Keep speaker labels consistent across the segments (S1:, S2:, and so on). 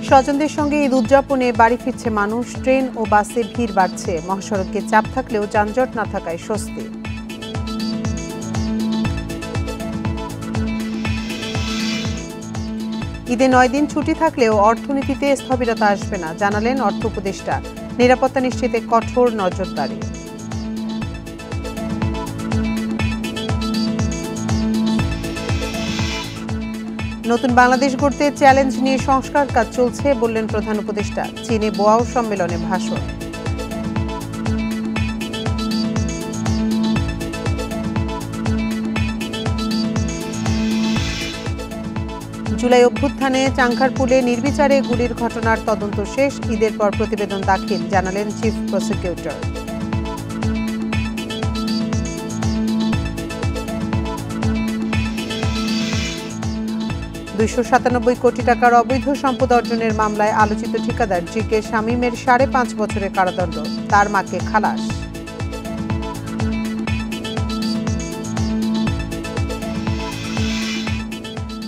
S1: স্বজনদের সঙ্গে ঈদ উদযাপনে বাড়ি ফিরছে মানুষ, ট্রেন ও বাসে ভিড় বাড়ছে। মহাসড়কে চাপ থাকলেও যানজট না থাকায় স্বস্তি। ঈদে 9 দিন ছুটি থাকলেও অর্থনীতিতে স্থবিরতা আসবে না, জানালেন অর্থ উপদেষ্টা। নিরাপত্তা নিশ্চিতে কঠোর নজরদারি। নতুন বাংলাদেশ গড়তে চ্যালেঞ্জ নিয়ে সংস্কার কাজ চলছে, বললেন প্রধান উপদেষ্টা। চীনে বোয়াও সম্মেলনে ভাষণ। জুলাই অভ্যুত্থানে চাংখারপুলে নির্বিচারে গুলির ঘটনার তদন্ত শেষ। ঈদের পর প্রতিবেদন দাখিল, জানালেন চিফ প্রসিকিউটর। $297 কোটি টাকার অবৈধ সম্পদ অর্জনের মামলায় আলোচিত ঠিকাদার জি.কে. শামীমের 5.5 বছরের কারাদণ্ড, তার মাকে খালাস।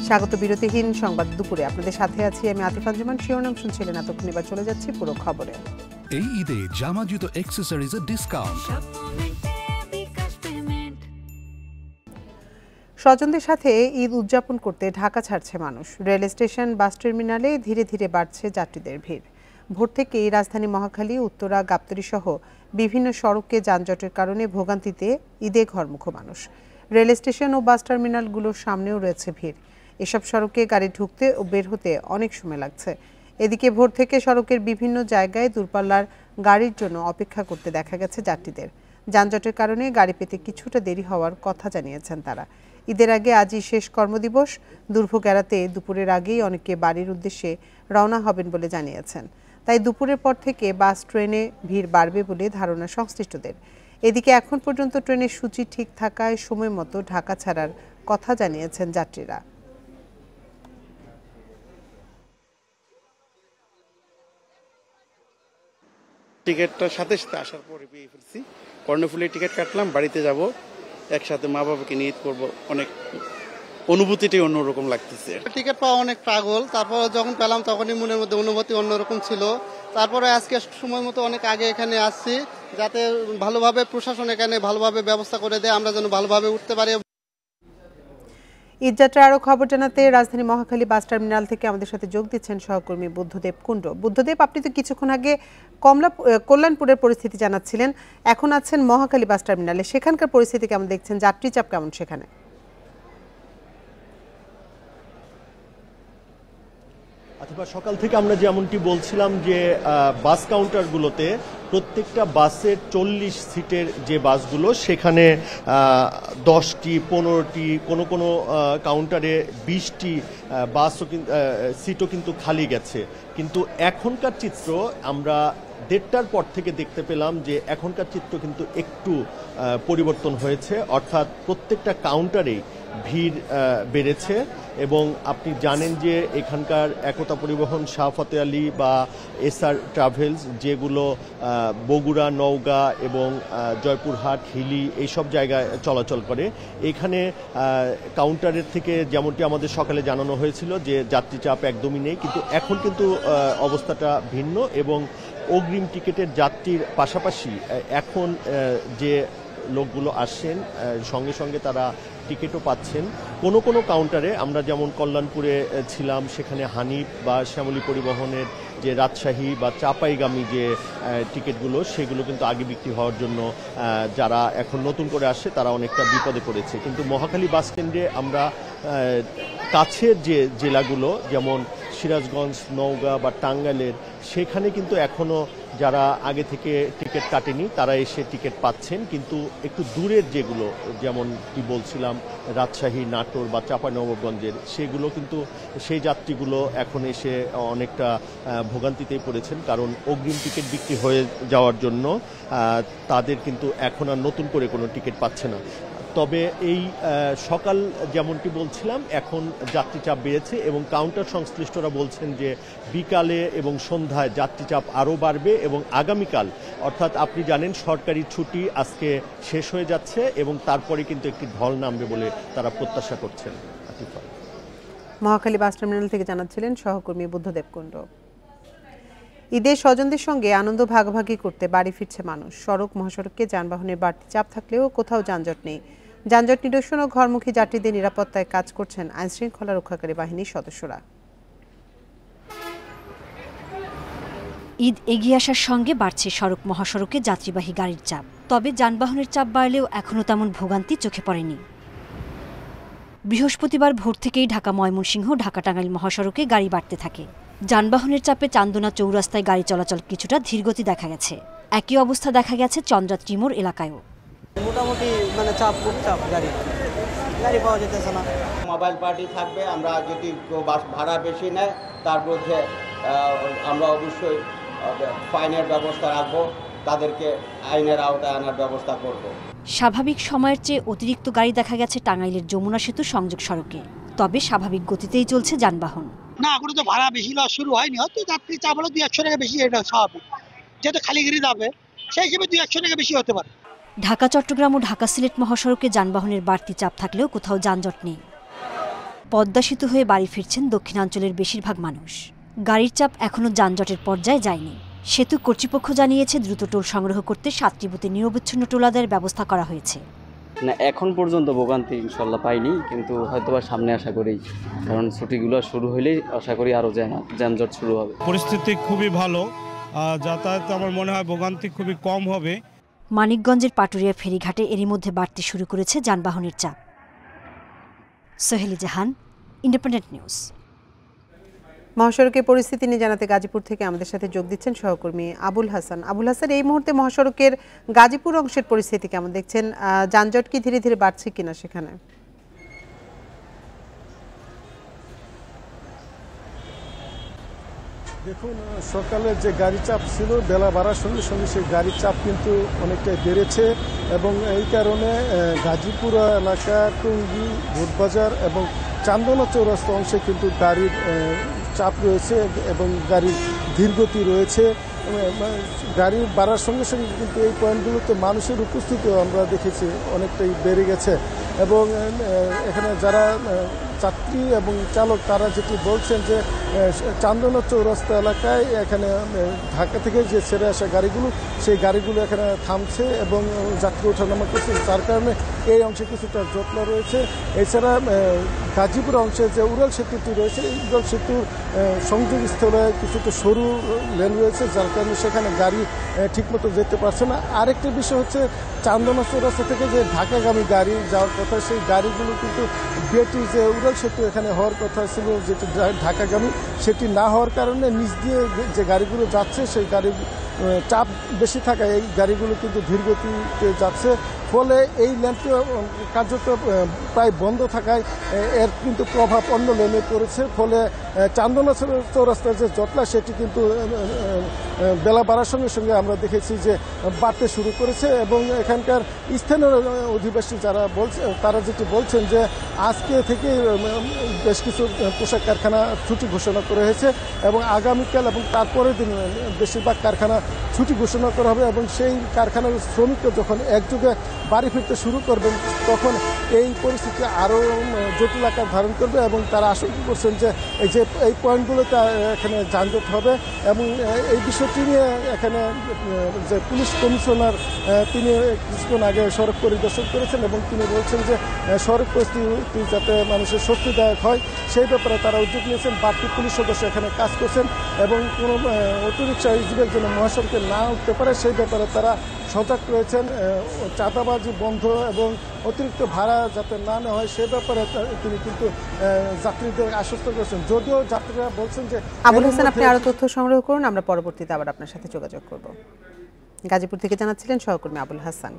S1: স্বাগত বিরতিহীন সংবাদ দুপুরে, আপনাদের সাথে আছি আমি আতিফা জামান। শিরোনাম শুনছিলেন এতক্ষণ, এবার চলে যাচ্ছি পুরো খবরে।
S2: এই ঈদে জামা জুতো অ্যাকসেসরিজের ডিসকাউন্ট।
S1: স্বজনদের সাথে ঈদ উদযাপন করতে ঢাকা ছাড়ছে মানুষ। রেল স্টেশন, বাস টার্মিনালে ধীরে ধীরে বাড়ছে যাত্রীদের ভিড়। ভোর থেকেই রাজধানী মহাখালী, উত্তরা, গাবতলী সহ বিভিন্ন সড়কে যানজটের কারণে ভোগান্তিতে ঈদে ঘরমুখ মানুষ। রেল স্টেশন ও বাস টার্মিনালগুলোর সামনেও রয়েছে ভিড়। এসব সড়কে গাড়ি ঢুকতে ও বের হতে অনেক সময় লাগছে। এদিকে ভোর থেকে সড়কের বিভিন্ন জায়গায় দূরপাল্লার গাড়ির জন্য অপেক্ষা করতে দেখা গেছে যাত্রীদের। যানজটের কারণে গাড়ি পেতে কিছুটা দেরি হওয়ার কথা জানিয়েছেন তারা। ঈদের আগে আজই শেষ কর্মদিবস। দুর্ভোগ এড়াতে দুপুরের আগেই অনেকে বাড়ির উদ্দেশ্যে রওনা হবেন বলে জানিয়েছেন। তাই দুপুরের পর থেকে বাস, ট্রেনে ভিড় বাড়বে বলে ধারণা সংশ্লিষ্টদের। এদিকে এখন পর্যন্ত ট্রেনের সূচি ঠিক থাকায় সময় মতো ঢাকা ছাড়ার কথা জানিয়েছেন যাত্রীরা।
S3: টিকিটটা সাথে সাথে আসার পরে পেয়ে ফেলছি। কর্ণফুলির টিকিট কাটলাম, বাড়িতে যাব, একসাথে মা বাবাকে নিয়ে ঈদ করবো। অনেক অনুভূতিটাই অন্যরকম লাগতেছে।
S4: টিকিট পাওয়া অনেক পাগল, তারপর যখন পেলাম তখনই মনের মধ্যে অনুভূতি অন্যরকম ছিল। তারপরে আজকে সময় মতো অনেক আগে এখানে আসছি, যাতে ভালোভাবে প্রশাসন এখানে ভালোভাবে ব্যবস্থা করে দেয়, আমরা যেন ভালোভাবে উঠতে পারি।
S1: ঈদযাত্রার আরো খবর জানাতে রাজধানী মহাখালী বাস টার্মিনাল থেকে আমাদের সাথে যোগ দিচ্ছেন সহকর্মী বুদ্ধদেব কুণ্ড। বুদ্ধদেব, আপনি তো কিছুক্ষণ আগে কল্যাণপুরের পরিস্থিতি জানাচ্ছিলেন, এখন আছেন মহাখালী বাস টার্মিনালে। সেখানকার পরিস্থিতি কেমন দেখছেন? যাত্রী চাপ কেমন সেখানে?
S5: সকাল থেকে আমরা যেমনটি বলছিলাম যে বাস কাউন্টারগুলোতে প্রত্যেকটা বাসের 40 সিটের যে বাসগুলো, সেখানে 10টি 15টি কোনো কাউন্টারে 20টি বাসও সিটও কিন্তু খালি গেছে। কিন্তু এখনকার চিত্র আমরা 1:30টার পর থেকে দেখতে পেলাম যে এখনকার চিত্র কিন্তু একটু পরিবর্তন হয়েছে, অর্থাৎ প্রত্যেকটা কাউন্টারেই ভিড় বেড়েছে। এবং আপনি জানেন যে এখানকার একতা পরিবহন, শাহ ফতে আলী বা এসআর ট্রাভেলস, যেগুলো বগুড়া, নওগাঁ এবং জয়পুরহাট, হিলি এইসব জায়গায় চলাচল করে, এখানে কাউন্টারের থেকে যেমনটি আমাদের সকালে জানানো হয়েছিল যে যাত্রী চাপ একদমই নেই। কিন্তু এখন কিন্তু অবস্থাটা ভিন্ন এবং অগ্রিম টিকিটের যাত্রীর পাশাপাশি এখন যে লোকগুলো আসছেন সঙ্গে সঙ্গে তারা টিকিটও পাচ্ছেন। কোনো কাউন্টারে আমরা যেমন কল্যাণপুরে ছিলাম, সেখানে হানিফ বা শ্যামলী পরিবহনের যে রাজশাহী বা চাপাইগামী যে টিকিটগুলো, সেগুলো কিন্তু আগে বিক্রি হওয়ার জন্য যারা এখন নতুন করে আসছে তারা অনেকটা বিপদে পড়েছে। কিন্তু মহাখালী বাস স্ট্যান্ডে আমরা কাছের যে জেলাগুলো যেমন সিরাজগঞ্জ, নওগাঁ বা টাঙ্গাইলের, সেখানে কিন্তু এখনও যারা আগে থেকে টিকিট কাটেনি তারা এসে টিকিট পাচ্ছেন। কিন্তু একটু দূরের যেগুলো, যেমন কি বলছিলাম রাজশাহী, নাটোর বা চাঁপাইনবাবগঞ্জের, সেগুলো কিন্তু সেই যাত্রীগুলো এখন এসে অনেকটা ভোগান্তিতেই পড়েছেন, কারণ অগ্রিম টিকিট বিক্রি হয়ে যাওয়ার জন্য তাদের কিন্তু এখন আর নতুন করে কোনো টিকিট পাচ্ছে না। তবে এই সকাল যেমনটি বলছিলাম, এখন যাত্রী চাপ বেড়েছে এবং কাউন্টার সংশ্লিষ্টরা বলছেন যে বিকালে এবং সন্ধ্যায় যাত্রী চাপ আরও বাড়বে এবং আগামীকাল, অর্থাৎ আপনি জানেন সরকারি ছুটি আজকে শেষ হয়ে যাচ্ছে এবং তারপরে কিন্তু একটি ঢল নামবে বলে তারা প্রত্যাশা করছেন।
S1: মহাখালী বাস টার্মিনাল থেকে জানাচ্ছিলেন সহকর্মী বুদ্ধদেব কুণ্ড। ঈদে স্বজনদের সঙ্গে আনন্দ ভাগাভাগি করতে বাড়ি ফিরছে মানুষ। সড়ক মহাসড়কে যানবাহনের বাড়তি চাপ থাকলেও কোথাও যানজট নেই। যানজট নিরসন ও ঘরমুখী যাত্রীদের নিরাপত্তায় কাজ করছেন আইনশৃঙ্খলা রক্ষাকারী বাহিনীর সদস্যরা।
S6: ঈদ এগিয়ে আসার সঙ্গে বাড়ছে সড়ক মহাসড়কে যাত্রীবাহী গাড়ির চাপ। তবে যানবাহনের চাপ বাড়লেও এখনও তেমন ভোগান্তি চোখে পড়েনি। বৃহস্পতিবার ভোর থেকেই ঢাকা ময়মনসিংহ ঢাকা টাঙ্গাইল মহাসড়কে গাড়ি বাড়তে থাকে। যানবাহনের চাপে চান্দনা চৌরাস্তায় গাড়ি চলাচল কিছুটা ধীরগতি দেখা গেছে। একই অবস্থা দেখা গেছে চন্দ্রা ত্রিমোর এলাকায়ও।
S7: মোটামুটি চাপ খুব চাপ, গাড়ি পাওয়া যেতেছে না।
S8: মোবাইল পার্টি থাকবে, আমরা যদি বাস ভাড়া বেশি নেয় তার মধ্যে আমরা অবশ্যই ফাইনের ব্যবস্থা রাখবো, তাদেরকে আইনের আওতায় আনার ব্যবস্থা করব।
S6: স্বাভাবিক সময়ের চেয়ে অতিরিক্ত গাড়ি দেখা গেছে টাঙ্গাইলের যমুনা সেতু সংযোগ সড়কে। তবে স্বাভাবিক গতিতেই চলছে যানবাহন।
S9: না, এখনো তো ভাড়া বেশি লওয়া শুরু হয়নি, হয়তো যাত্রী চাপ হলো 200 টাকা বেশি, এটা স্বাভাবিক। যেহেতু খালি গাড়ি যাবে সেই হিসেবে 200 টাকা বেশি হতে পারে।
S6: ঢাকা চট্টগ্রাম ও ঢাকা সিলেট মহাসড়কে যানবাহনের বাড়তি চাপ থাকলেও কোথাও যানজট নেই। পদ্মা সেতু হয়ে বাড়ি ফিরছেন দক্ষিণাঞ্চলের বেশিরভাগ মানুষ। গাড়ির চাপ এখনও যানজটের পর্যায়ে যায়নি। সেতু কর্তৃপক্ষ জানিয়েছে দ্রুত টোল সংগ্রহ করতে 7টি বুথে নিরবচ্ছিন্ন টোল আদায়ের ব্যবস্থা করা হয়েছে।
S10: না, এখন পর্যন্ত ভোগান্তি ইনশাল্লাহ পাইনি, কিন্তু হয়তোবা সামনে আশা করি, কারণ ছুটিগুলো শুরু হলেই আশা করি আরও যানজট শুরু হবে।
S11: পরিস্থিতি খুবই ভালো, যাতায়াত আমার মনে হয় ভোগান্তি খুবই কম হবে।
S6: মানিকগঞ্জের পাটুরিয়া ফেরিঘাটে এরই মধ্যে বাড়তে শুরু করেছে যানবাহনের চাপ। সোহেলি জাহান, ইন্ডিপেন্ডেন্ট নিউজ।
S1: মহাসড়কের পরিস্থিতি নিয়ে জানাতে গাজীপুর থেকে আমাদের সাথে যোগ দিচ্ছেন সহকর্মী আবুল হাসান। আবুল হাসান, এই মুহূর্তে মহাসড়কের গাজীপুর অংশের পরিস্থিতি কেমন দেখছেন? যানজট কি ধীরে ধীরে বাড়ছে কিনা সেখানে?
S12: দেখুন, সকালে যে গাড়ি চাপ ছিল বেলা বাড়ার সঙ্গে সঙ্গে সেই গাড়ির চাপ কিন্তু অনেকটাই বেড়েছে এবং এই কারণে গাজীপুর এলাকা, টঙ্গী, ভোটবাজার এবং চান্দনা চৌরাস্তা অংশে কিন্তু গাড়ির চাপ রয়েছে এবং গাড়ির ধীরগতি রয়েছে। গাড়ি বাড়ার সঙ্গে সঙ্গে কিন্তু এই পয়েন্টগুলোতে মানুষের উপস্থিতিও আমরা দেখেছি অনেকটাই বেড়ে গেছে এবং এখানে যারা যাত্রী এবং চালক তারা যেটি বলছেন যে চান্দনা চৌরাস্তা এলাকায় এখানে ঢাকা থেকে যে ছেড়ে আসা গাড়িগুলো সেই গাড়িগুলো এখানে থামছে এবং যাত্রী ওঠানামা করছে, যার কারণে এই অংশে কিছুটা জটলা রয়েছে। এছাড়া গাজীপুর অংশে যে উড়াল সেতুটি রয়েছে, এই উড়াল সেতুর সংযোগস্থলে কিছুটা সরু লেন রয়েছে, যার কারণে সেখানে গাড়ি ঠিকমতো যেতে পারছে না। আরেকটি বিষয় হচ্ছে চান্দনা চৌরাস্তা থেকে যে ঢাকাগামী গাড়ি যাওয়ার কথা, সেই গাড়িগুলো কিন্তু বিএটি যে উড়াল সেতু এখানে হওয়ার কথা ছিল যেটি ঢাকাগামী, সেটি না হওয়ার কারণে নিচ দিয়ে যে গাড়িগুলো যাচ্ছে সেই গাড়ি চাপ বেশি থাকায় এই গাড়িগুলো কিন্তু ধীরগতিতে যাচ্ছে। ফলে এই লেনটি কার্যত প্রায় বন্ধ থাকায় এর কিন্তু প্রভাব অন্য লেনে পড়েছে। ফলে চান্দনা চৌরাস্তার যে জটলা সেটি কিন্তু বেলা বাড়ার সঙ্গে সঙ্গে আমরা দেখেছি যে বাড়তে শুরু করেছে এবং এখানকার স্থানীয় অধিবাসী যারা বলছে তারা যেটি বলছেন যে আজকে থেকে বেশ কিছু পোশাক কারখানা ছুটি ঘোষণা করা হয়েছে এবং আগামীকাল এবং তারপরের দিন বেশিরভাগ কারখানা ছুটি ঘোষণা করা হবে এবং সেই কারখানার শ্রমিকরা যখন একযোগে বাড়ি ফিরতে শুরু করবেন তখন এই পরিস্থিতি আরও জটিল আকার ধারণ করবে এবং তারা আশঙ্কা করছেন যে এই পয়েন্টগুলোতে এখানে যানজট হবে এবং এই বিষয়টি নিয়ে এখানে যে পুলিশ কমিশনার তিনি কিছুক্ষণ আগে সড়ক পরিদর্শন করেছেন এবং তিনি বলছেন যে সড়ক পরিস্থিতি যাতে মানুষের স্বস্তিদায়ক হয় সেই ব্যাপারে তারা উদ্যোগ নিয়েছেন। বাড়তি পুলিশ সদস্য এখানে কাজ করছেন এবং কোনো অটোরিকশা অভিযোগের জন্য মহাসড়কে না উঠতে পারে সেই ব্যাপারে তারা সজাগ রয়েছেন। চাঁদাবাজি বন্ধ এবং অতিরিক্ত ভাড়া যাতে না নেওয়া হয় সে ব্যাপারে তিনি কিন্তু যাত্রীদের আশ্বস্ত করেছেন। যদিও যাত্রীরা বলছেন যে
S1: আবুল হাসান, আপনি আরো তথ্য সংগ্রহ করুন, আমরা পরবর্তীতে আবার আপনার সাথে যোগাযোগ করব। গাজীপুর থেকে জানাচ্ছিলেন সহকর্মী আবুল হাসান।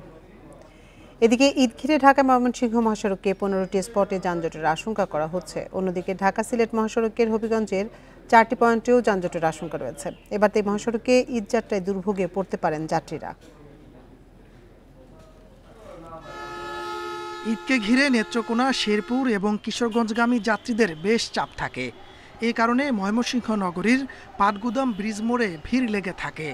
S1: এদিকে ঈদ ঘিরে ঢাকা ময়মনসিংহ মহাসড়কে 15টি স্পটে যানজটের আশঙ্কা করা হচ্ছে। অন্যদিকে ঢাকা সিলেট মহাসড়কের হবিগঞ্জের 4টি পয়েন্টেও যানজটের আশঙ্কা রয়েছে। এবার এই মহাসড়কে ঈদ যাত্রায় দুর্ভোগে পড়তে পারেন যাত্রীরা।
S13: ঈদকে ঘিরে নেত্রকোনা, শেরপুর এবং কিশোরগঞ্জগামী যাত্রীদের বেশ চাপ থাকে। এই কারণে ময়মনসিংহ নগরীর পাটগুদাম ব্রিজ মোড়ে ভিড় লেগে থাকে,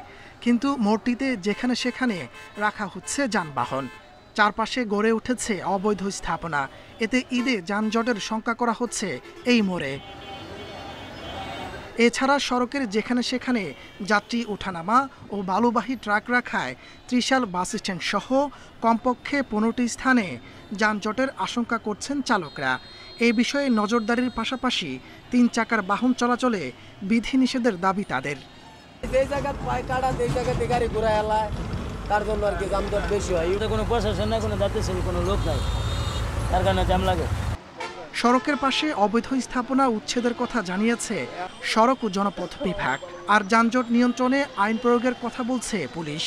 S13: কিন্তু মোড়টিতে যেখানে সেখানে রাখা হচ্ছে যানবাহন। চারপাশে গড়ে উঠেছে অবৈধ স্থাপনা, এতে ঈদে যানজটের শঙ্কা করা হচ্ছে এই মোড়ে। এছাড়া সড়কের যেখানে সেখানে যাত্রী ওঠানামা ও বালুবাহী ট্রাক রাখায় ত্রিশাল বাস স্ট্যান্ড সহ কমপক্ষে 15টি স্থানে যানজটের আশঙ্কা করছেন চালকরা। এই বিষয়ে নজরদারির পাশাপাশি 3 চাকার বাহন চলাচলে বিধিনিষেধের দাবি তাদের।
S7: যেই জায়গায় পায় কাটা যেই জায়গাতে গাড়ি ঘোরা এলায় তার জন্য আর কি যানজট বেশি হয়। কোনো প্রশাসন নাই, কোনো যাত্রী কোনো লোক নাই, তার কারণে জ্যাম লাগে।
S13: সড়কের পাশে অবৈধ স্থাপনা উচ্ছেদের কথা জানিয়েছে সড়ক ও জনপথ বিভাগ। আর যানজট নিয়ন্ত্রণে আইন প্রয়োগের কথা বলছে পুলিশ।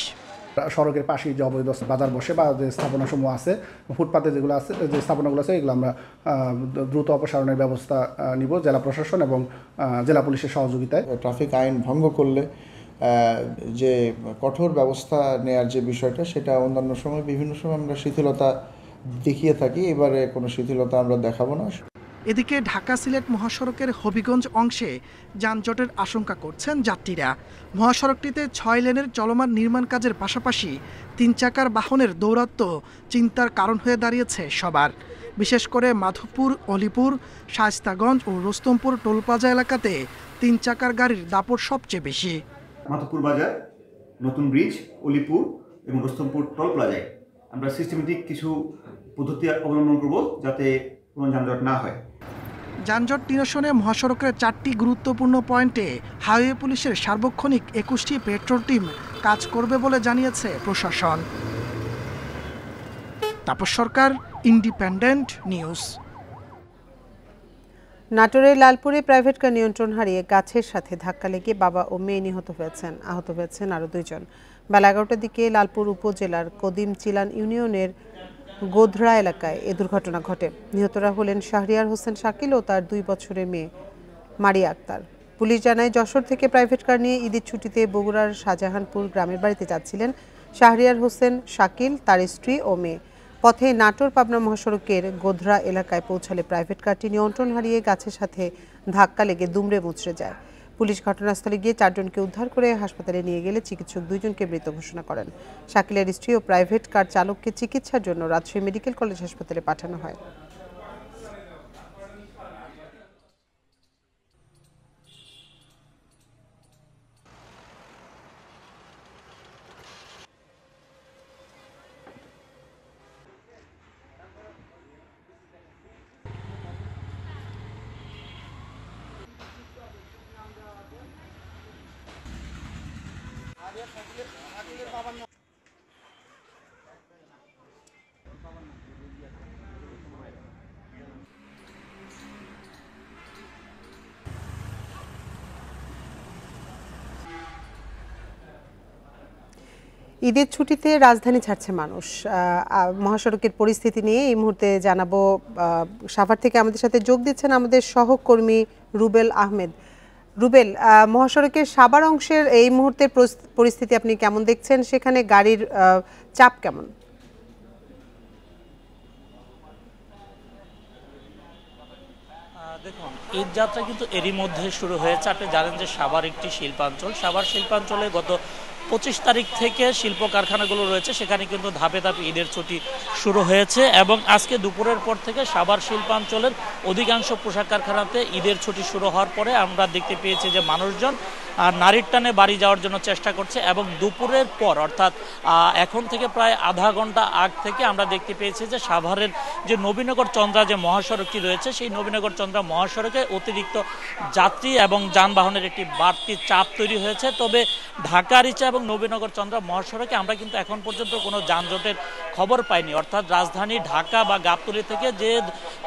S14: সড়কের পাশে যে অবৈধ বাজার বসে বা যে স্থাপনাসমূহ আছে, ফুটপাতে যেগুলো আছে, যে স্থাপনাগুলো আছে, এগুলো আমরা দ্রুত অপসারণের ব্যবস্থা নিব জেলা প্রশাসন এবং জেলা পুলিশের সহযোগিতায়।
S15: ট্রাফিক আইন ভঙ্গ করলে যে কঠোর ব্যবস্থা নেয়ার যে বিষয়টা, সেটা অন্যান্য সময় বিভিন্ন সময় আমরা শিথিলতা দেখিয়ে থাকি। এবারে কোনো শিথিলতা আমরা দেখাবো না।
S13: এদিকে ঢাকা সিলেট মহাসড়কের হবিগঞ্জ অংশে যানজটের আশঙ্কা করছেন যাত্রীরা। মহাসড়কটিতে 6 লেনের চলমান নির্মাণ কাজের পাশাপাশি 3 চাকার বাহনের দৌরাত্ম্য চিন্তার কারণ হয়ে দাঁড়িয়েছে সবার। বিশেষ করে মাধবপুর, অলিপুর, শায়েস্তাগঞ্জ ও রোস্তমপুর টোলপ্লাজা এলাকাতে 3 চাকার গাড়ির দাপট সবচেয়ে বেশি।
S16: মাধবপুর বাজার, নতুন ব্রিজ, অলিপুর এবং রোস্তমপুর টোল প্লাজায় আমরা সিস্টেমেটিক কিছু পদ্ধতি অবলম্বন করব যাতে কোনো যানজট না হয়।
S13: যানজট নিরসনে মহাসড়কের 4টি গুরুত্বপূর্ণ পয়েন্টে হাইওয়ে পুলিশের সার্বক্ষণিক 21টি পেট্রোল টিম কাজ করবে বলে জানিয়েছে প্রশাসন। তাপস সরকার, ইন্ডিপেন্ডেন্ট নিউজ।
S1: নাটোরের লালপুরে প্রাইভেট কার নিয়ন্ত্রণ হারিয়ে গাছের সাথে ধাক্কা লেগে বাবা ও মেয়ে নিহত হয়েছেন। আহত হয়েছেন আরও 2 জন। বেলা 11টার দিকে লালপুর উপজেলার কদিম চিলান ইউনিয়নের গোধরা এলাকায় এ দুর্ঘটনা ঘটে। নিহতরা হলেন শাহরিয়ার হোসেন শাকিল ও তার 2 বছরের মেয়ে মারিয়া আক্তার। পুলিশ জানায়, যশোর থেকে প্রাইভেট কার নিয়ে ঈদের ছুটিতে বগুড়ার শাহজাহানপুর গ্রামের বাড়িতে যাচ্ছিলেন শাহরিয়ার হোসেন শাকিল, তার স্ত্রী ও মেয়ে। পথে নাটোর পাবনা মহাসড়কের গোধরা এলাকায় পৌঁছালে প্রাইভেট কারটি নিয়ন্ত্রণ হারিয়ে গাছের সাথে ধাক্কা লেগে দুমড়ে মুচড়ে যায়। পুলিশ ঘটনাস্থলে গিয়ে 4 জনকে উদ্ধার করে হাসপাতালে নিয়ে গেলে চিকিৎসক 2 জনকে মৃত ঘোষণা করেন। শাকিলের স্ত্রী ও প্রাইভেট কার চালককে চিকিৎসার জন্য রাজশাহী মেডিকেল কলেজ হাসপাতালে পাঠানো হয়। ঈদের ছুটিতে রাজধানী ছাড়ছে মানুষ। মহাসড়কের পরিস্থিতি নিয়ে এই মুহূর্তে জানাবো। সাভার থেকে আমাদের সাথে যোগ দিচ্ছেন আমাদের সহকর্মী রুবেল আহমেদ। রুবেল, মহাসড়কের সাভার অংশের এই মুহূর্তের পরিস্থিতি আপনি কেমন দেখছেন? সেখানে গাড়ির চাপ কেমন?
S17: দেখুন, ঈদ যাত্রা কিন্তু এরই মধ্যে শুরু হয়েছে। আপনি জানেন যে সাভার একটি শিল্পাঞ্চল। সাভার শিল্পাঞ্চলে গত 25 তারিখ থেকে শিল্প কারখানাগুলো রয়েছে, সেখানে কিন্তু ধাপে ধাপে ঈদের ছুটি শুরু হয়েছে এবং আজকে দুপুরের পর থেকে সাভার শিল্পাঞ্চলের অধিকাংশ পোশাক কারখানাতে ঈদের ছুটি শুরু হওয়ার পরে আমরা দেখতে পেয়েছি যে মানুষজন নারীর টানে বাড়ি যাওয়ার জন্য চেষ্টা করছে এবং দুপুরের পর অর্থাৎ এখন থেকে প্রায় আধা ঘন্টা আগ থেকে আমরা দেখতে পেয়েছি যে সাভারের যে নবীনগর চন্দ্রা যে মহাসড়কটি রয়েছে, সেই নবীনগর চন্দ্রা মহাসড়কে অতিরিক্ত যাত্রী এবং যানবাহনের একটি বাড়তি চাপ তৈরি হয়েছে। তবে ঢাকা রিচা এবং নবীনগর চন্দ্রা মহাসড়কে আমরা কিন্তু এখন পর্যন্ত কোনো যানজটের খবর পাইনি। অর্থাৎ রাজধানী ঢাকা বা গাবতলী থেকে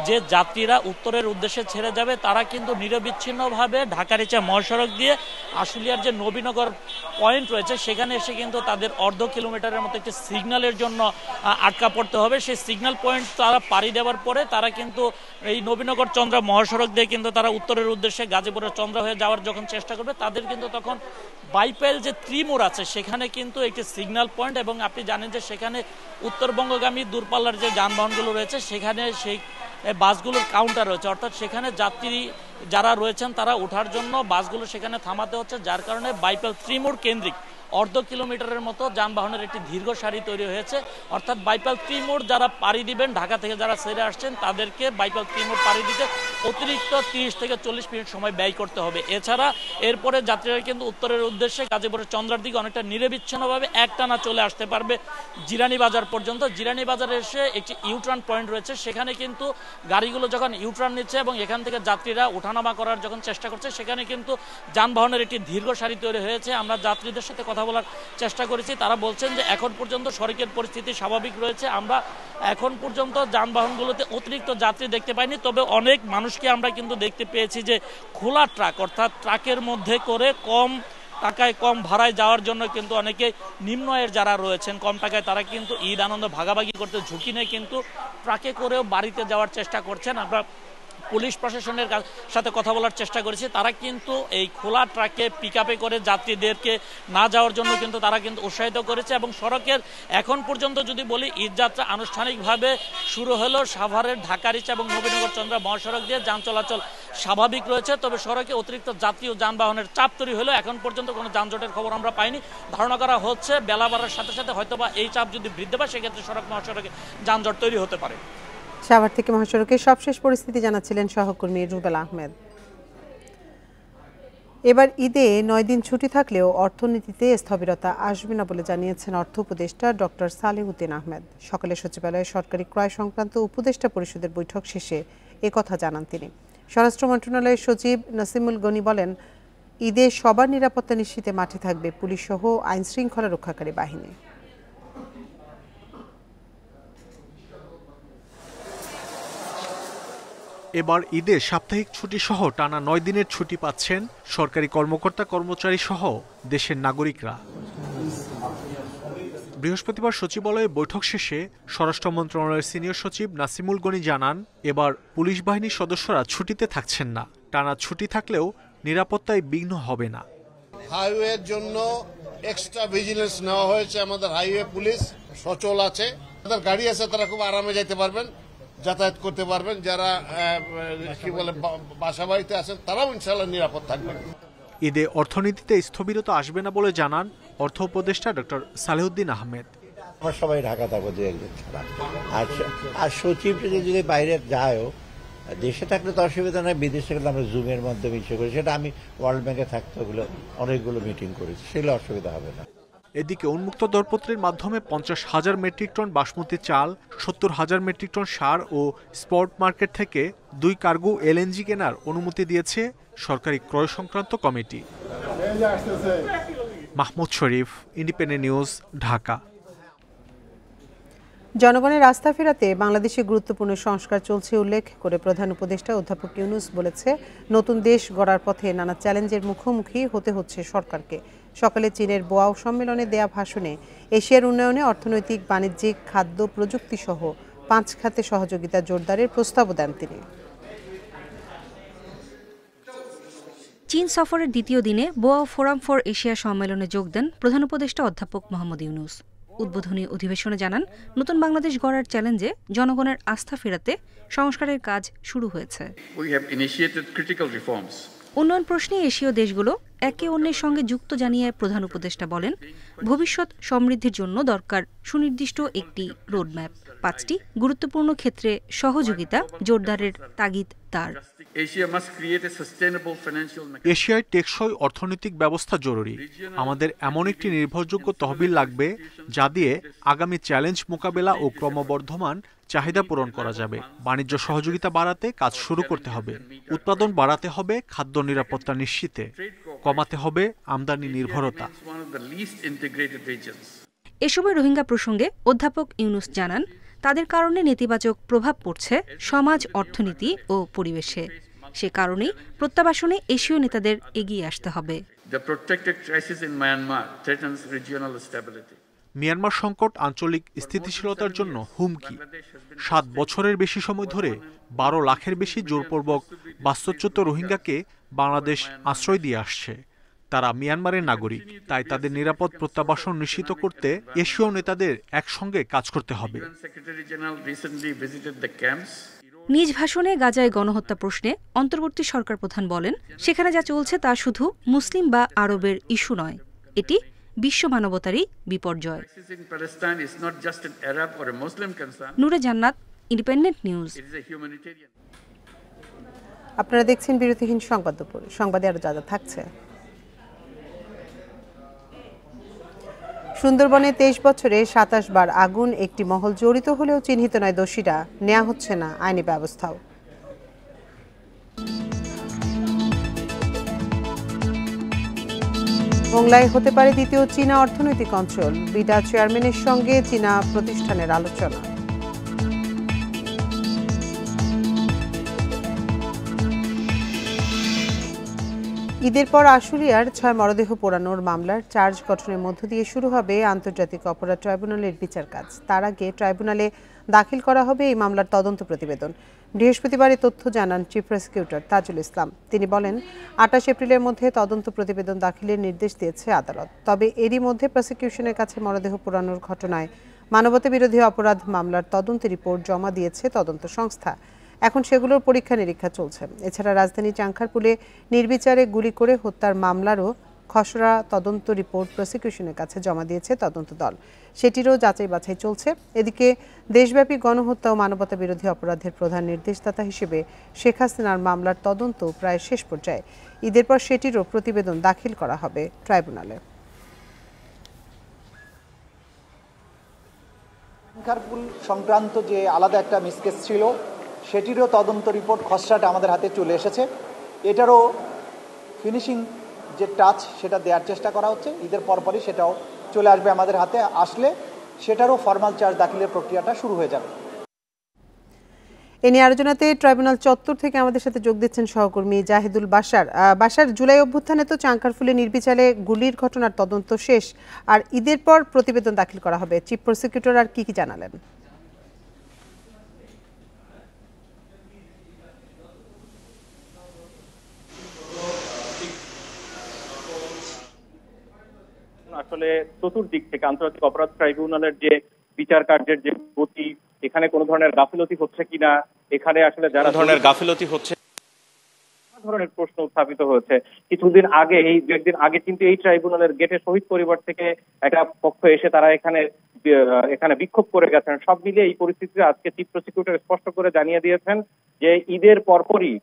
S17: যে যাত্রীরা উত্তরের উদ্দেশ্যে ছেড়ে যাবে তারা কিন্তু নিরবিচ্ছিন্নভাবে ঢাকা রিচা মহাসড়ক দিয়ে আশুলিয়ার যে নবীনগর পয়েন্ট রয়েছে সেখানে এসে কিন্তু তাদের অর্ধ কিলোমিটারের মতো একটি সিগন্যালের জন্য আটকা পড়তে হবে। সেই সিগন্যাল পয়েন্ট তারা পাড়ি দেওয়ার পরে তারা কিন্তু এই নবীনগর চন্দ্রা মহাসড়ক দিয়ে কিন্তু তারা উত্তরের উদ্দেশ্যে গাজীপুরের চন্দ্রা হয়ে যাওয়ার যখন চেষ্টা করবে, তাদের কিন্তু তখন বাইপাইল যে ত্রিমোড় আছে সেখানে কিন্তু একটি সিগন্যাল পয়েন্ট এবং আপনি জানেন যে সেখানে উত্তরবঙ্গগামী দূরপাল্লার যে যানবাহনগুলো রয়েছে সেখানে সেই বাসগুলোর কাউন্টার রয়েছে। অর্থাৎ সেখানে যাত্রী যারা রয়েছেন তারা ওঠার জন্য বাসগুলো সেখানে থামাতে হচ্ছে, যার কারণে বাইপাইল ত্রিমোড় কেন্দ্রিক অর্ধ কিলোমিটারের মতো যানবাহনের একটি দীর্ঘ সারি তৈরি হয়েছে। অর্থাৎ বাইপাইল ত্রিমোড় যারা পাড়ি দিবেন, ঢাকা থেকে যারা ছেড়ে আসছেন তাদেরকে বাইপাইল ত্রিমোড় পাড়ি দিতে অতিরিক্ত 30 থেকে 40 মিনিট সময় ব্যয় করতে হবে। এছাড়া এরপরে যাত্রীরা কিন্তু উত্তরের উদ্দেশ্যে গাজীপুরের চন্দ্রার দিকে অনেকটা নিরবিচ্ছিন্নভাবে একটানা চলে আসতে পারবে জিরানী বাজার পর্যন্ত। জিরানী বাজারে এসে একটি ইউটার্ন পয়েন্ট রয়েছে, সেখানে কিন্তু গাড়িগুলো যখন ইউটার্ন নিচ্ছে এবং এখান থেকে যাত্রীরা ওঠানামা করার যখন চেষ্টা করছে, সেখানে কিন্তু যানবাহনের একটি দীর্ঘ সারি তৈরি হয়েছে। আমরা যাত্রীদের সাথে কথা বলার চেষ্টা করেছি, তারা বলছেন যে এখন পর্যন্ত সড়কের পরিস্থিতি স্বাভাবিক রয়েছে। আমরা এখন পর্যন্ত যানবাহনগুলোতে অতিরিক্ত যাত্রী দেখতে পাইনি, তবে অনেক মানুষকে আমরা কিন্তু দেখতে পেয়েছি যে খোলা ট্রাক, অর্থাৎ ট্রাকের মধ্যে করে কম টাকায় কম ভাড়ায় যাওয়ার জন্য কিন্তু অনেকে নিম্ন আয়ের যারা রয়েছেন কম টাকায়, তারা কিন্তু ঈদ আনন্দ ভাগাভাগি করতে ঝুঁকি নেই কিন্তু ট্রাকে করেও বাড়িতে যাওয়ার চেষ্টা করছেন। আমরা পুলিশ প্রশাসনের সাথে কথা বলার চেষ্টা করেছি, তারা কিন্তু এই খোলা ট্রাকে পিকআপে করে যাত্রীদেরকে না যাওয়ার জন্য কিন্তু তারা কিন্তু উৎসাহিত করেছে। এবং সড়কের এখন পর্যন্ত যদি বলি, ঈদযাত্রা আনুষ্ঠানিকভাবে শুরু হলো সাভারের ঢাকা-রিচা এবং নবীনগর চন্দ্রা মহাসড়ক দিয়ে যান চলাচল স্বাভাবিক রয়েছে, তবে সড়কে অতিরিক্ত যাত্রী ও যানবাহনের চাপ তৈরি হলেও এখন পর্যন্ত কোনো যানজটের খবর আমরা পাইনি। ধারণা করা হচ্ছে বেলা বাড়ার সাথে সাথে হয়তোবা এই চাপ যদি বৃদ্ধি পায়, সেক্ষেত্রে সড়ক মহাসড়কে যানজট তৈরি হতে পারে।
S1: সাভার থেকে মহাসড়কের সবশেষ পরিস্থিতি জানাচ্ছিলেন সহকর্মী রুবেল আহমেদ। এবার ঈদে 9 দিন ছুটি থাকলেও অর্থনীতিতে স্থবিরতা আসবে না বলে জানিয়েছেন অর্থ উপদেষ্টা ডক্টর সালেহউদ্দিন আহমেদ। সকালে সচিবালয়ে সরকারি ক্রয় সংক্রান্ত উপদেষ্টা পরিষদের বৈঠক শেষে একথা জানান তিনি। স্বরাষ্ট্র মন্ত্রণালয়ের সচিব নাসিমুল গনি বলেন, ঈদে সবার নিরাপত্তা নিশ্চিতে মাঠে থাকবে পুলিশ সহ আইন শৃঙ্খলা রক্ষাকারী বাহিনী।
S18: এবার ঈদে সাপ্তাহিক ছুটি সহ টানা 9 দিনের ছুটি পাচ্ছেন সরকারি কর্মকর্তা কর্মচারী সহ দেশের নাগরিকরা। বৃহস্পতিবার সচিবালয়ে বৈঠক শেষে স্বরাষ্ট্র মন্ত্রণালয়ের সিনিয়র সচিব নাসিমুল গনি জানান, এবার পুলিশ বাহিনীর সদস্যরা ছুটিতে থাকছেন না। টানা ছুটি থাকলেও নিরাপত্তায় বিঘ্ন হবে না।
S19: হাইওয়ের জন্য এক্সট্রা ভিজিলেন্স নেওয়া হয়েছে। আমাদের হাইওয়ে পুলিশ সচল আছে, তাদের গাড়ি আছে, তারা খুব আরামে যেতে পারবেন, যাতায়াত করতে পারবেন। যারা কি বলে বাসা বাড়িতে আছেন তারাও ইনশাআল্লাহ নিরাপদ থাকবেন।
S18: ঈদে অর্থনীতিতে স্থবিরতা আসবে না বলে জানান অর্থ উপদেষ্টা ডক্টর সালেহউদ্দিন আহমেদ।
S20: আমরা সবাই ঢাকা থাকবো দু একদিন ছাড়া, আর সচিব যদি বাইরে যায়ও, দেশে থাকলে তো অসুবিধা নয়, বিদেশে গেলে আমরা জুমের মাধ্যমে ইচ্ছে করি। সেটা আমি ওয়ার্ল্ড ব্যাংকে থাকতে ওগুলো অনেকগুলো মিটিং করেছি, সেগুলো অসুবিধা হবে না।
S18: এদিকে উন্মুক্ত দরপত্রের মাধ্যমে 50,000 মেট্রিক টন বাসমতি চাল, 70,000 মেট্রিক টন সার ও স্পট মার্কেট থেকে 2 কার্গো এলএনজি কেনার অনুমতি দিয়েছে সরকারি ক্রয় সংক্রান্ত কমিটি। মাহমুদ শরীফ, ইন্ডিপেন্ডেন্ট নিউজ, ঢাকা।
S1: জনগণের আস্থা ফেরাতে বাংলাদেশে গুরুত্বপূর্ণ সংস্কার চলছে উল্লেখ করে প্রধান উপদেষ্টা অধ্যাপক ইউনূস বলেছে, নতুন দেশ গড়ার পথে নানা চ্যালেঞ্জের মুখোমুখি হতে হচ্ছে সরকারকে। সকালে চীনের বোয়াও সম্মেলনে দেয়া ভাষণে এশিয়ার উন্নয়নে অর্থনৈতিক, বাণিজ্যিক, খাদ্য, প্রযুক্তি সহ 5 খাতে সহযোগিতা জোরদারের প্রস্তাবও দেন তিনি।
S6: চীন সফরের দ্বিতীয় দিনে বোয়াও ফোরাম ফর এশিয়া সম্মেলনে যোগ দেন প্রধান উপদেষ্টা অধ্যাপক মোহাম্মদ ইউনূস। উদ্বোধনী অধিবেশনে জানান, নতুন বাংলাদেশ গড়ার চ্যালেঞ্জে জনগণের আস্থা ফেরাতে সংস্কারের কাজ শুরু হয়েছে। উন্নয়ন প্রশ্নে এশীয় দেশগুলো একে অন্যের সঙ্গে যুক্ত জানিয়ে প্রধান উপদেষ্টা বলেন, ভবিষ্যৎ সমৃদ্ধির জন্য দরকার সুনির্দিষ্ট একটি রোডম্যাপ। 5টি গুরুত্বপূর্ণ ক্ষেত্রে সহযোগিতা জোরদারের তাগিদ তার।
S18: এশিয়ায় টেকসই অর্থনৈতিক ব্যবস্থা জরুরি। আমাদের এমন একটি নির্ভরযোগ্য তহবিল লাগবে যা দিয়ে আগামী চ্যালেঞ্জ মোকাবেলা ও ক্রমবর্ধমান চাহিদা পূরণ করা যাবে। বাণিজ্য সহযোগিতা বাড়াতে কাজ শুরু করতে হবে। উৎপাদন বাড়াতে হবে, খাদ্য নিরাপত্তা নিশ্চিতে কমাতে হবে আমদানি নির্ভরতা।
S6: এ সময় রোহিঙ্গা প্রসঙ্গে অধ্যাপক ইউনূস জানান, তাদের কারণে নেতিবাচক প্রভাব পড়ছে সমাজ, অর্থনীতি ও পরিবেশে। সে কারণেই প্রত্যাবাসনে এশীয় নেতাদের এগিয়ে আসতে হবে।
S18: মিয়ানমার সংকট আঞ্চলিক স্থিতিশীলতার জন্য হুমকি। 7 বছরের বেশি সময় ধরে 12 লাখের বেশি জোরপূর্বক বাস্তুচ্যুত রোহিঙ্গাকে বাংলাদেশ আশ্রয় দিয়ে আসছে। তারা মিয়ানমারের নাগরিক, তাই তাদের নিরাপদ প্রত্যাবাসন নিশ্চিত করতে এশীয় নেতাদের একসঙ্গে কাজ করতে হবে।
S6: নিজ ভাষণে গাজায় গণহত্যা প্রশ্নে অন্তর্বর্তী সরকার প্রধান বলেন, সেখানে যা চলছে তা শুধু মুসলিম বা আরবের ইস্যু নয়, এটি বিশ্ব মানবতারই বিপর্যয়। নূরে জান্নাত, ইন্ডিপেন্ডেন্ট নিউজ।
S1: আপনারা দেখছেন বিরতিহীন সংবাদ দুপুর। সংবাদে আরো যা থাকছে। সুন্দরবনে 23 বছরে 27 বার আগুন, একটি মহল জড়িত হলেও চিহ্নিত নয় দোষীরা, নেওয়া হচ্ছে না আইনি ব্যবস্থাও। মোংলায় হতে পারে দ্বিতীয় চীনা অর্থনৈতিক অঞ্চল, বিডা চেয়ারম্যানের সঙ্গে চীনা প্রতিষ্ঠানের আলোচনা। ঈদের পর আশুলিয়ার 6 মরদেহ পোড়ানোর মামলার চার্জ গঠনের মধ্য দিয়ে শুরু হবে আন্তর্জাতিক অপরাধ ট্রাইব্যুনালের বিচার কাজ। তার আগে ট্রাইব্যুনালে দাখিল করা হবে এই মামলার তদন্ত প্রতিবেদন। বৃহস্পতিবার এই তথ্য জানান চিফ প্রসিকিউটর তাজুল ইসলাম। তিনি বলেন, 28 এপ্রিলের মধ্যে তদন্ত প্রতিবেদন দাখিলের নির্দেশ দিয়েছে আদালত। তবে এরই মধ্যে প্রসিকিউশনের কাছে মরদেহ পোড়ানোর ঘটনায় মানবতা বিরোধী অপরাধ মামলার তদন্ত রিপোর্ট জমা দিয়েছে তদন্ত সংস্থা। এখন সেগুলোর পরীক্ষা নিরীক্ষা চলছে। এছাড়া রাজধানী চাংখারপুলে নির্বিচারে গুলি করে হত্যার মামলারও খসড়া তদন্ত রিপোর্ট প্রসিকিউশনের কাছে জমা দিয়েছে তদন্ত দল, সেটিরও যাচাই বাছাই চলছে। এদিকে দেশব্যাপী গণহত্যা ও মানবতা বিরোধী অপরাধের প্রধান নির্দেশদাতা হিসেবে শেখ হাসিনার মামলার তদন্ত প্রায় শেষ পর্যায়ে। ঈদের পর সেটিরও প্রতিবেদন দাখিল করা হবে ট্রাইব্যুনালে।
S21: চাংখারপুল সংক্রান্ত যে আলাদা একটা মিসকেস ছিল, সেটিরও তদন্ত রিপোর্ট খসড়াটা আমাদের হাতে চলে এসেছে। এটারও ফিনিশিং যে টাচ সেটা দেওয়ার চেষ্টা করা হচ্ছে। ঈদের পরপরই সেটাও চলে আসবে আমাদের হাতে। আসলে সেটারও ফর্মাল চার্জ দাখিলের প্রক্রিয়াটা শুরু হয়ে যাবে।
S1: এ নিয়ে আলোচনাতে ট্রাইব্যুনাল চত্বর থেকে আমাদের সাথে যোগ দিচ্ছেন সহকর্মী জাহিদুল বাশার। বাশার, জুলাই অভ্যুত্থানে তো চাংখারপুলে নির্বিচারে গুলির ঘটনার তদন্ত শেষ, আর ঈদের পর প্রতিবেদন দাখিল করা হবে। চিফ প্রসিকিউটর আর কি জানালেন?
S22: আসলে চতুর্দিক থেকে আন্তর্জাতিক অপরাধ ট্রাইব্যুনালের যে বিচার কার্যের যে গতি, এখানে কোনো ধরনের গাফিলতি হচ্ছে কিনা, এখানে আসলে যারা ধরনের গাফিলতি হচ্ছে ধরনের প্রশ্ন উত্থাপিত হয়েছে। কিছুদিন আগে, এই দু একদিন আগে কিন্তু এই ট্রাইব্যুনালের গেটে শহীদ পরিবার থেকে একটা পক্ষ এসে তারা এখানে বিক্ষোভ করে গেছেন। সব মিলিয়ে এই পরিস্থিতিতে আজকে চিফ প্রসিকিউটর স্পষ্ট করে জানিয়ে দিয়েছেন যে ঈদের পরপরই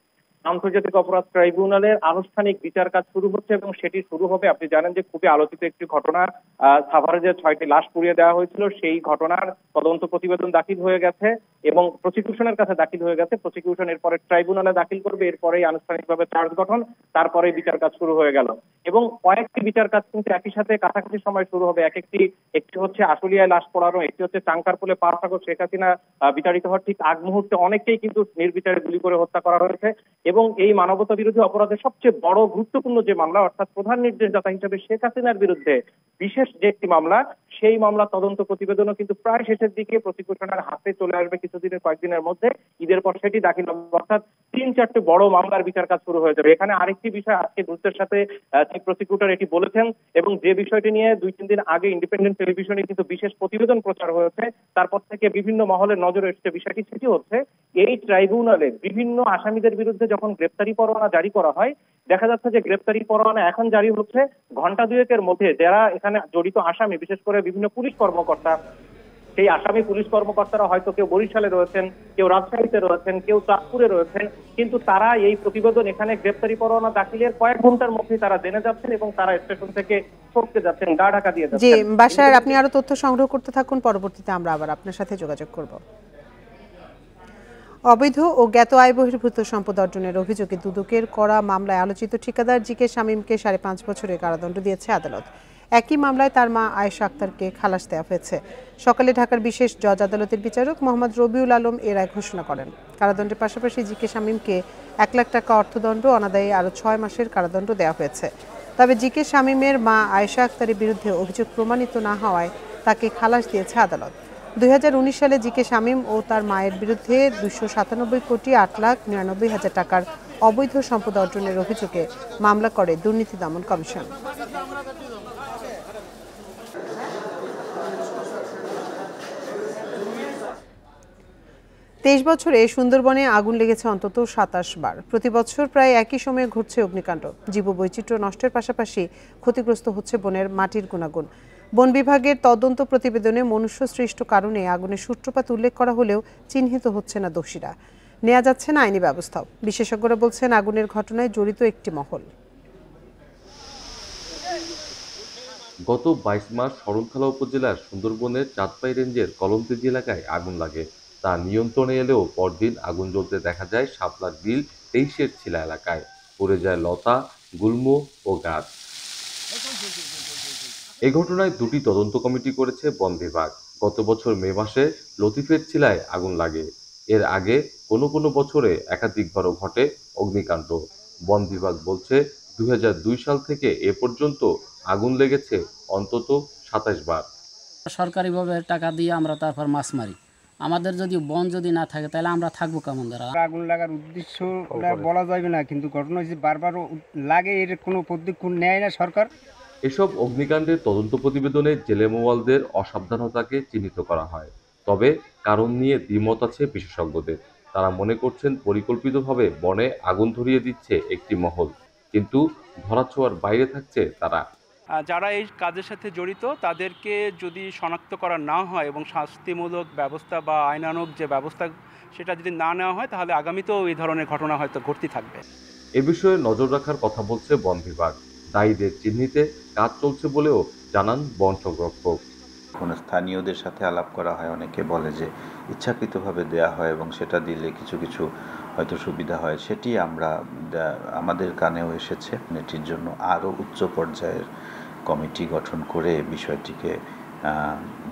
S22: আন্তর্জাতিক অপরাধ ট্রাইব্যুনালের আনুষ্ঠানিক বিচার কাজ শুরু হচ্ছে এবং সেটি শুরু হবে। আপনি জানেন যে খুবই আলোচিত একটি ঘটনা, সাভারে যে 6টি লাশ পুড়িয়ে দেওয়া হয়েছিল, সেই ঘটনার তদন্ত প্রতিবেদন দাখিল হয়ে গেছে এবং প্রসিকিউশনের কাছে দাখিল হয়ে গেছে। প্রসিকিউশন এরপরে ট্রাইব্যুনালে দাখিল করবে, এরপরেই আনুষ্ঠানিকভাবে চার্জ গঠন, তারপরে বিচার কাজ শুরু হয়ে গেল। এবং কয়েকটি বিচার কাজ কিন্তু একই সাথে কাছাকাছি সময় শুরু হবে। একটি হচ্ছে আশুলিয়ায় লাশ পোড়ানো, একটি হচ্ছে চাংখারপুলে 5 আগস্ট শেখ হাসিনা বিতাড়িত হওয়ার ঠিক আগ মুহূর্তে অনেককেই কিন্তু নির্বিচারে গুলি করে হত্যা করা হয়েছে। এবং এই মানবতা বিরোধী অপরাধের সবচেয়ে বড় গুরুত্বপূর্ণ যে মামলা, অর্থাৎ প্রধান নির্দেশদাতা হিসেবে শেখ হাসিনার বিরুদ্ধে বিশেষ যে একটি মামলা, সেই মামলা তদন্ত প্রতিবেদনও কিন্তু প্রায় শেষের দিকে প্রসিকিউশনের হাতে চলে আসবে কয়েকদিনের মধ্যে। ঈদের পর সেটি দাখিল হবে, অর্থাৎ 3-4টি বড় মামলার বিচার কাজ শুরু হয়ে যাবে। এখানে আরেকটি বিষয় আজকে গুরুত্বের সাথে চিফ প্রসিকিউটর এটি বলেছেন এবং যে বিষয়টি নিয়ে 2-3 দিন আগে ইন্ডিপেন্ডেন্ট টেলিভিশনে কিন্তু বিশেষ প্রতিবেদন প্রচার হয়েছে, তারপর থেকে বিভিন্ন মহলের নজরে এসেছে বিষয়টি, সেটি হচ্ছে এই ট্রাইব্যুনালে বিভিন্ন আসামিদের বিরুদ্ধে যখন গ্রেপ্তারি পরোয়ানা জারি করা হয়, দেখা যাচ্ছে যে গ্রেপ্তারি পরোয়ানা এখন জারি হচ্ছে ঘন্টা দুয়েকের মধ্যে যারা এখানে জড়িত আসামি, বিশেষ করে বিভিন্ন পুলিশ কর্মকর্তা, সেই আসামি পুলিশ কর্মকর্তারা হয়তো কেউ বরিশালে রয়েছেন, কেউ রাজশাহীতে রয়েছেন, কেউ চাঁদপুরে রয়েছেন, কিন্তু তারা এই প্রতিবেদন এখানে গ্রেপ্তারি পরোয়ানা দাখিলের কয়েক ঘন্টার মধ্যে তারা জেনে যাচ্ছেন এবং তারা স্টেশন থেকে ছুটতে যাচ্ছেন, গা ঢাকা দিয়ে যাচ্ছেন।
S1: জি বাশার, আপনি আরো তথ্য সংগ্রহ করতে থাকুন, পরবর্তীতে আমরা আবার আপনার সাথে যোগাযোগ করব। অবৈধ ও জ্ঞাত আয় বহির্ভূত সম্পদ অর্জনের অভিযোগে দুদকের করা মামলায় আলোচিত ঠিকাদার জিকে শামীমকে 5.5 বছরের কারাদণ্ড দিয়েছে আদালত। একই মামলায় তার মা আয়েশা আক্তারকে খালাস দেওয়া হয়েছে। সকালে ঢাকার বিশেষ জজ আদালতের বিচারক মোহাম্মদ রবিউল আলম এর রায় ঘোষণা করেন। কারাদণ্ডের পাশাপাশি জিকে শামীমকে 1 লাখ টাকা অর্থদণ্ড, অনাদায়ে আরও 6 মাসের কারাদণ্ড দেওয়া হয়েছে। তবে জিকে শামীমের মা আয়েশা আক্তারের বিরুদ্ধে অভিযোগ প্রমাণিত না হওয়ায় তাকে খালাস দিয়েছে আদালত। 2019 সালে জিকে শামীম ও তার মায়ের বিরুদ্ধে 297,8,99,000 টাকার অবৈধ সম্পদ অর্জনের অভিযোগে মামলা করে দুর্নীতি দমন কমিশন। তেইশ বছরে সুন্দরবনে আগুন লেগেছে অন্তত 27 বার। প্রতি বছর প্রায় একই সময়ে ঘটছে অগ্নিকাণ্ড। জীববৈচিত্র্য নষ্টের পাশাপাশি ক্ষতিগ্রস্ত হচ্ছে বনের মাটির গুণাগুণ। বন বিভাগের তদন্ত প্রতিবেদনে মনুষ্য সৃষ্ট কারণে আগুনের সূত্রপাত উল্লেখ করা হলেও চিহ্নিত হচ্ছে না দোষীরা। নেওয়া যাচ্ছে না আইনি ব্যবস্থাও। বিশেষজ্ঞরা বলছেন আগুনের ঘটনায় জড়িত একটি মহল।
S2: গত 22 মার্চ শরণখোলা উপজেলার সুন্দরবনের চাঁদপাই রেঞ্জের কলমতেজি এলাকায় আগুন লাগে। তা নিয়ন্ত্রণে এলেও পরদিন আগুন জ্বলতে দেখা যায় শাপলার বিল 23-এর ছিলা এলাকায়। পড়ে যায় লতা, গুল্ম ও গাছ। এই ঘটনায় 2টি তদন্ত কমিটি করেছে বন বিভাগ। গত বছর মে মাসে লতিফের ছিলায় আগুন লাগে। এর আগে কোনো বছরে একাধিকবারও ঘটে অগ্নিকাণ্ড। বন বিভাগ বলছে 2002 সাল থেকে এ পর্যন্ত আগুন লেগেছে অন্তত 27 বার।
S3: সরকারিভাবে টাকা দিয়ে আমরা তারপর মাছ মারি। আমাদের যদি বন যদি না থাকে তাহলে আমরা থাকবো কেমন দ্বারা?
S23: আগুন লাগার উদ্দেশ্য বলা যাবে না, কিন্তু ঘটনা হচ্ছে বারবার লাগে, এর কোনো পদক্ষেপ নেয় না সরকার।
S2: এসব অগ্নিকাণ্ডের তদন্ত প্রতিবেদনে জেলে মোয়ালদের অসাবধানতাকে চিহ্নিত করা হয়। তবে কারণ নিয়ে দ্বিমত আছে বিশেষজ্ঞদের। তারা মনে করছেন পরিকল্পিতভাবে বনে আগুন ধরিয়ে দিচ্ছে একটি মহল, কিন্তু ধরাছোঁয়ার বাইরে থাকছে তারা।
S24: যারা এই কাজের সাথে জড়িত তাদেরকে যদি শনাক্ত করা না হয় এবং শাস্তিমূলক ব্যবস্থা বা আইনানুগ যে ব্যবস্থা সেটা যদি না নেওয়া হয়, তাহলে আগামীতেও এই ধরনের ঘটনা হয়তো ঘটতে থাকবে।
S2: এ বিষয়ে নজর রাখার কথা বলছে বন বিভাগ। দায়ীদের চিহ্নিতে কাজ চলছে বলেও জানান বন সংরক্ষক।
S25: কোনো স্থানীয়দের সাথে আলাপ করা হয়, অনেকে বলে যে ইচ্ছাকৃতভাবে দেয়া হয় এবং সেটা দিলে কিছু কিছু হয়তো সুবিধা হয়, সেটি আমাদের কানেও এসেছে। এটির জন্য আরও উচ্চ পর্যায়ের কমিটি গঠন করে বিষয়টিকে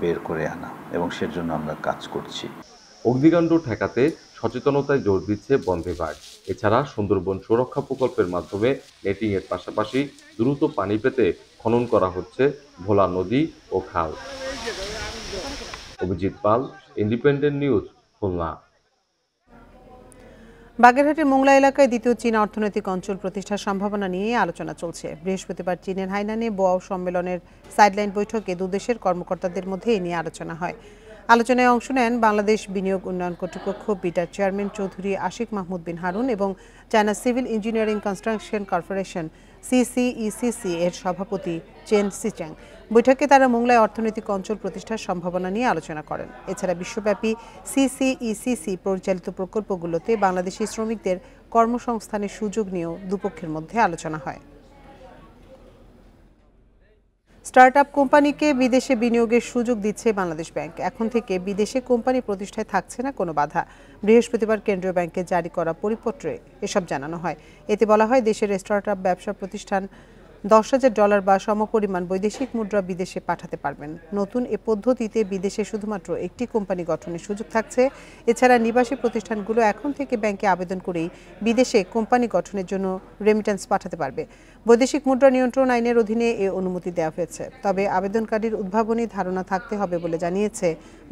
S25: বের করে আনা, এবং সেজন্য আমরা কাজ করছি।
S2: অগ্নিকাণ্ড ঠেকাতে সচেতনতায় জোর দিচ্ছে বন বিভাগ। এছাড়া সুন্দরবন সুরক্ষা প্রকল্পের মাধ্যমে নেটিংয়ের পাশাপাশি দ্রুত পানি পেতে খনন করা হচ্ছে ভোলা নদী ও খাল। অভিজিৎ পাল, ইন্ডিপেন্ডেন্ট নিউজ, খুলনা।
S1: বাগেরহাটের মোংলা এলাকায় দ্বিতীয় চীন অর্থনৈতিক অঞ্চল প্রতিষ্ঠার সম্ভাবনা নিয়ে আলোচনা চলছে। বৃহস্পতিবার চীনের হাইনানে বোয়াও সম্মেলনের সাইডলাইন বৈঠকে দুদেশের কর্মকর্তাদের মধ্যে এ নিয়ে আলোচনা হয়। আলোচনায় অংশ নেন বাংলাদেশ বিনিয়োগ উন্নয়ন কর্তৃপক্ষ বিটার চেয়ারম্যান চৌধুরী আশিক মাহমুদ বিন হারুন এবং China civil engineering construction corporation CCECC এর সভাপতি চেন সিচ্যাং। বৈঠকে তারা মোংলায় অর্থনৈতিক অঞ্চল প্রতিষ্ঠার সম্ভাবনা নিয়ে আলোচনা করেন। এছাড়া বিশ্বব্যাপী CCECC পরিচালিত প্রকল্পগুলোতে বাংলাদেশি শ্রমিকদের কর্মসংস্থানের সুযোগ নিয়েও দুপক্ষের মধ্যে আলোচনা হয়। স্টার্টআপ কোম্পানিকে বিদেশে বিনিয়োগের সুযোগ দিচ্ছে বাংলাদেশ ব্যাংক। এখন থেকে বিদেশে কোম্পানি প্রতিষ্ঠায় থাকছে না কোনো বাধা। বৃহস্পতিবার কেন্দ্রীয় ব্যাংকে জারি করা পরিপত্রে এসব জানানো হয়। এতে বলা হয়, দেশের স্টার্টআপ ব্যবসা প্রতিষ্ঠান $10,000 বা সমপরিমাণ বৈদেশিক মুদ্রা বিদেশে পাঠাতে পারবেন। নতুন এ পদ্ধতিতে বিদেশে শুধুমাত্র একটি কোম্পানি গঠনের সুযোগ থাকছে। এছাড়া নিবাসী প্রতিষ্ঠানগুলো এখন থেকে ব্যাংকে আবেদন করেই বিদেশে কোম্পানি গঠনের জন্য রেমিটেন্স পাঠাতে পারবে। বৈদেশিক মুদ্রা নিয়ন্ত্রণ আইনের অধীনে এ অনুমতি দেওয়া হয়েছে। তবে আবেদনকারীর উদ্ভাবনী ধারণা থাকতে হবে বলে জানিয়েছে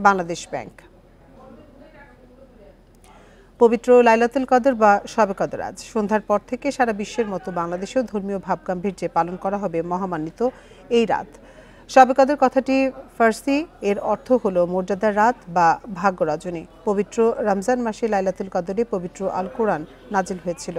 S1: বাংলাদেশ ব্যাংক। পবিত্র লাইলাতুল কদর বা শবে কদর আজ সন্ধ্যার পর থেকে সারা বিশ্বের মতো বাংলাদেশেও ধর্মীয় ভাবগাম্ভীর্যে পালন করা হবে মহামান্বিত এই রাত। শবে কদর কথাটি ফার্সি, এর অর্থ হলো মর্যাদার রাত বা ভাগ্য রজনী। পবিত্র রমজান মাসে লাইলাতুল কদরে পবিত্র আল কোরআন নাজিল হয়েছিল,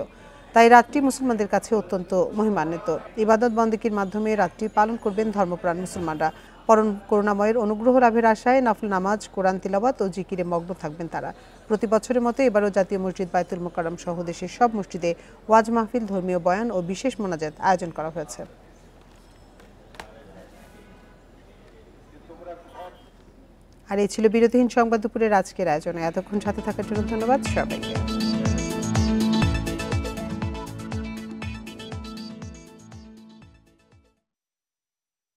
S1: তাই রাতটি মুসলমানদের কাছে অত্যন্ত মহিমান্বিত। ইবাদত বন্দেগীর মাধ্যমে রাতটি পালন করবেন ধর্মপ্রাণ মুসলমানরা। পরম করুণাময়ের অনুগ্রহ লাভের আশায় নফল নামাজ, কোরআন তিলাওয়াত ও জিকিরে মগ্ন থাকবেন তারা। প্রতি বছরের মতো এবারও জাতীয় মসজিদ বায়তুল মোকাররম সহ দেশের সব মসজিদে ওয়াজ মাহফিল, ধর্মীয় বয়ান ও বিশেষ মোনাজাত আয়োজন করা হয়েছে। আর এই ছিল বিরতিহীন সংবাদ দুপুরের আজকের আয়োজনে। এতক্ষণ সাথে থাকার জন্য ধন্যবাদ সবাইকে।